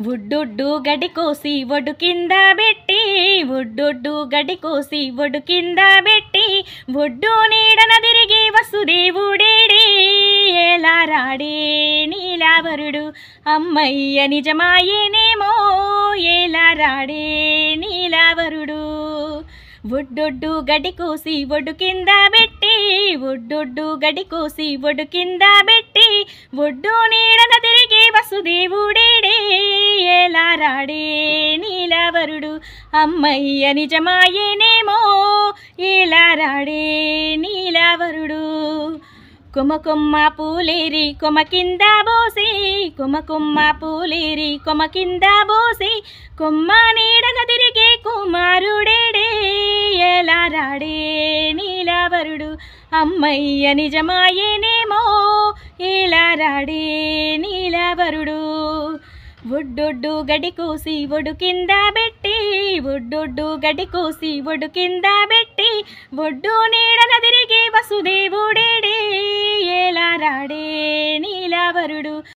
ఉడ్డొడ్డు గడి కోసి ఒడ్డు కింద పెట్టి ఉడ్డొడ్డు గడి కోసి ఒడ్డు కింద పెట్టి ఒడ్డు నీడన తిరిగి వసుదేవుడేడే ఎలా రాడే నీలావరుడు అమ్మయ్య నిజమాయేనేమో ఎలా రాడే నీలావరుడు ఒడ్డొడ్డు గడి కోసి ఒడ్డు కింద పెట్టి ఒడ్డొడ్డు గడి కోసి ఒడ్డు కింద పెట్టి ఒడ్డు నీడన తిరిగి వసుదేవుడేడే ఎలా రాడే నీలావరుడు అమ్మయ్య నిజమాయేనేమో ఎలా రాడే నీలావరుడు కొమ్మ కొమ్మ పూలేరి కొమ్మ కింద బోసి కొమ్మ కొమ్మ పూలేరి కొమ్మ కింద బోసి కొమ్మ నీడన తిరిగే కుమారుడేడే ఎలా రాడే నీలావరుడు అమ్మయ్య నిజమాయేనేమో ఎలా రాడే నీలావరుడు ఒడ్డొడ్డు గడి కోసి ఒడ్డు కింద పెట్టి ఒడ్డొడ్డు గడి కోసి ఒడ్డు కింద పెట్టి ఒడ్డు నీడన తిరిగి వసుదేవుడేడే ఎలా రాడే నీలావరుడు